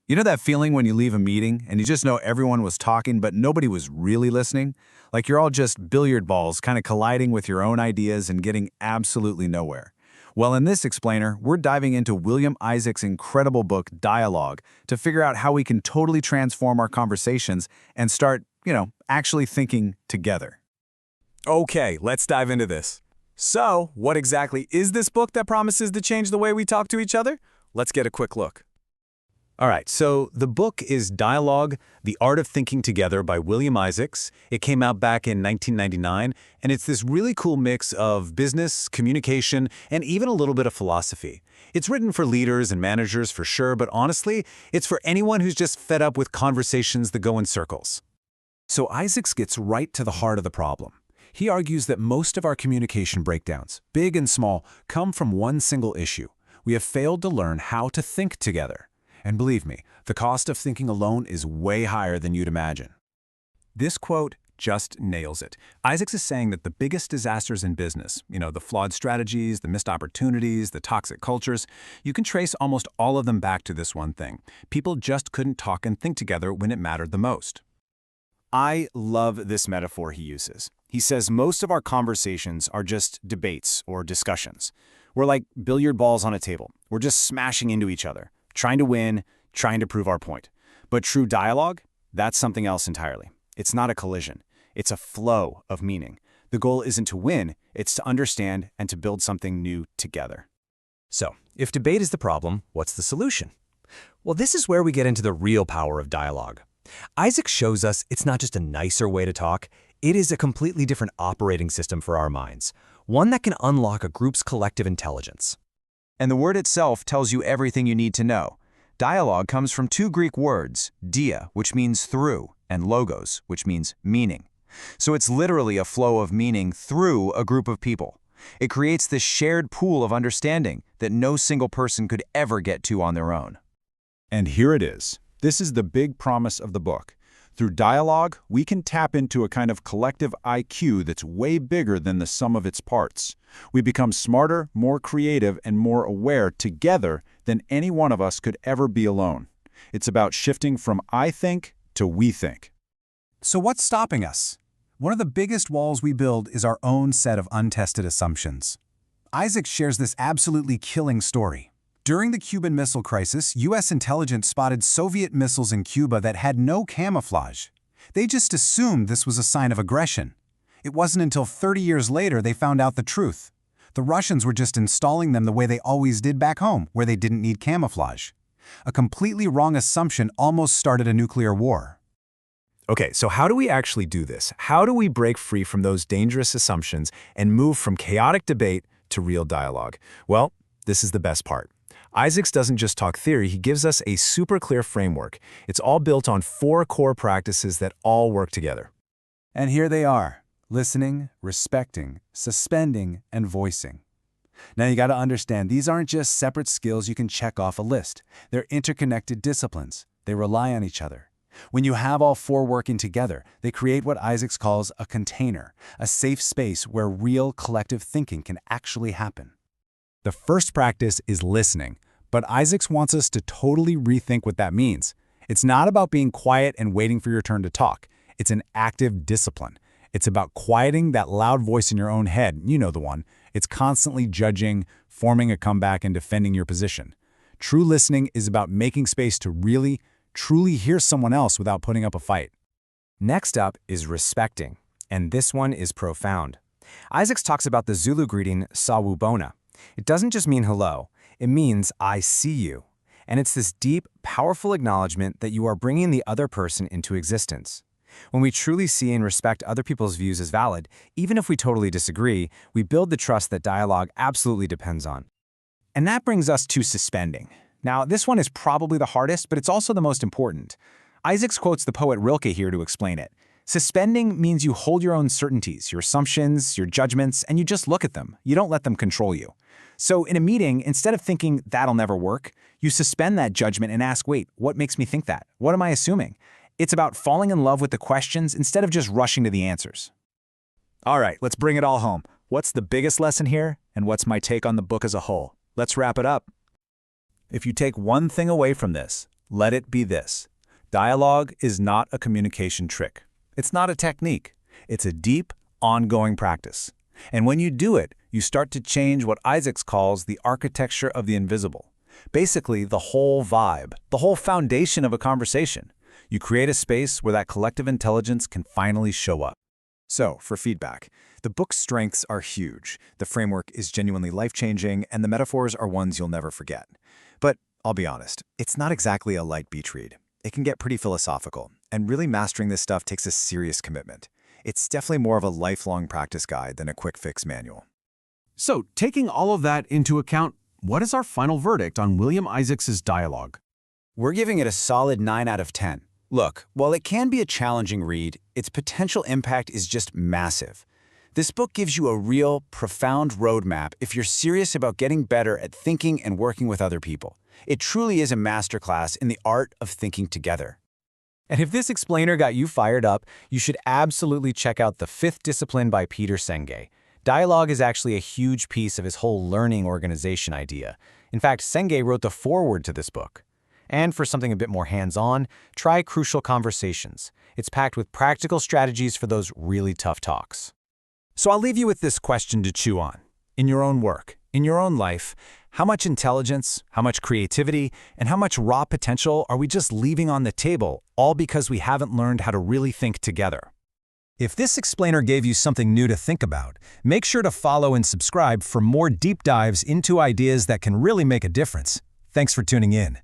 You know that feeling when you leave a meeting and you just know everyone was talking but nobody was really listening? Like you're all just billiard balls kind of colliding with your own ideas and getting absolutely nowhere. Well, in this explainer, we're diving into William Isaac's incredible book, Dialogue, to figure out how we can totally transform our conversations and start, actually thinking together. Okay, let's dive into this. So, what exactly is this book that promises to change the way we talk to each other? Let's get a quick look. All right, so the book is Dialogue, The Art of Thinking Together by William Isaacs. It came out back in 1999, and it's this really cool mix of business, communication, and even a little bit of philosophy. It's written for leaders and managers for sure, but honestly, it's for anyone who's just fed up with conversations that go in circles. So Isaacs gets right to the heart of the problem. He argues that most of our communication breakdowns, big and small, come from one single issue. We have failed to learn how to think together. And believe me, the cost of thinking alone is way higher than you'd imagine. This quote just nails it. Isaacs is saying that the biggest disasters in business, the flawed strategies, the missed opportunities, the toxic cultures, you can trace almost all of them back to this one thing. People just couldn't talk and think together when it mattered the most. I love this metaphor he uses. He says most of our conversations are just debates or discussions. We're like billiard balls on a table. We're just smashing into each other, trying to win, trying to prove our point. But true dialogue, that's something else entirely. It's not a collision. It's a flow of meaning. The goal isn't to win, it's to understand and to build something new together. So, if debate is the problem, what's the solution? Well, this is where we get into the real power of dialogue. Isaac shows us it's not just a nicer way to talk, it is a completely different operating system for our minds, one that can unlock a group's collective intelligence. And the word itself tells you everything you need to know. Dialogue comes from two Greek words, dia, which means through, and logos, which means meaning. So it's literally a flow of meaning through a group of people. It creates this shared pool of understanding that no single person could ever get to on their own. And here it is. This is the big promise of the book. Through dialogue, we can tap into a kind of collective IQ that's way bigger than the sum of its parts. We become smarter, more creative, and more aware together than any one of us could ever be alone. It's about shifting from I think to we think. So what's stopping us? One of the biggest walls we build is our own set of untested assumptions. Isaac shares this absolutely killing story. During the Cuban Missile Crisis, U.S. intelligence spotted Soviet missiles in Cuba that had no camouflage. They just assumed this was a sign of aggression. It wasn't until 30 years later they found out the truth. The Russians were just installing them the way they always did back home, where they didn't need camouflage. A completely wrong assumption almost started a nuclear war. Okay, so how do we actually do this? How do we break free from those dangerous assumptions and move from chaotic debate to real dialogue? Well, this is the best part. Isaacs doesn't just talk theory, he gives us a super clear framework. It's all built on 4 core practices that all work together. And here they are: listening, respecting, suspending, and voicing. Now you got to understand, these aren't just separate skills you can check off a list. They're interconnected disciplines. They rely on each other. When you have all 4 working together, they create what Isaacs calls a container, a safe space where real collective thinking can actually happen. The first practice is listening, but Isaacs wants us to totally rethink what that means. It's not about being quiet and waiting for your turn to talk. It's an active discipline. It's about quieting that loud voice in your own head, you know the one. It's constantly judging, forming a comeback, and defending your position. True listening is about making space to really, truly hear someone else without putting up a fight. Next up is respecting, and this one is profound. Isaacs talks about the Zulu greeting sawubona. It doesn't just mean hello, it means I see you. And it's this deep, powerful acknowledgement that you are bringing the other person into existence. When we truly see and respect other people's views as valid, even if we totally disagree, we build the trust that dialogue absolutely depends on. And that brings us to suspending. Now, this one is probably the hardest, but it's also the most important. Isaacs quotes the poet Rilke here to explain it. Suspending means you hold your own certainties, your assumptions, your judgments, and you just look at them. You don't let them control you. So in a meeting, instead of thinking that'll never work, you suspend that judgment and ask, wait, what makes me think that? What am I assuming? It's about falling in love with the questions instead of just rushing to the answers. All right, let's bring it all home. What's the biggest lesson here, and what's my take on the book as a whole? Let's wrap it up. If you take one thing away from this, let it be this. Dialogue is not a communication trick. It's not a technique. It's a deep, ongoing practice. And when you do it, you start to change what Isaacs calls the architecture of the invisible. Basically, the whole vibe, the whole foundation of a conversation. You create a space where that collective intelligence can finally show up. So, for feedback, the book's strengths are huge, the framework is genuinely life-changing, and the metaphors are ones you'll never forget. But I'll be honest, it's not exactly a light beach read. It can get pretty philosophical, and really mastering this stuff takes a serious commitment. It's definitely more of a lifelong practice guide than a quick fix manual. So, taking all of that into account, what is our final verdict on William Isaacs' dialogue? We're giving it a solid 9 out of 10. Look, while it can be a challenging read, its potential impact is just massive. This book gives you a real, profound roadmap if you're serious about getting better at thinking and working with other people. It truly is a masterclass in the art of thinking together. And if this explainer got you fired up, you should absolutely check out The Fifth Discipline by Peter Senge. Dialogue is actually a huge piece of his whole learning organization idea. In fact, Senge wrote the foreword to this book. And for something a bit more hands-on, try Crucial Conversations. It's packed with practical strategies for those really tough talks. So I'll leave you with this question to chew on. In your own work, in your own life, how much intelligence, how much creativity, and how much raw potential are we just leaving on the table, all because we haven't learned how to really think together? If this explainer gave you something new to think about, make sure to follow and subscribe for more deep dives into ideas that can really make a difference. Thanks for tuning in.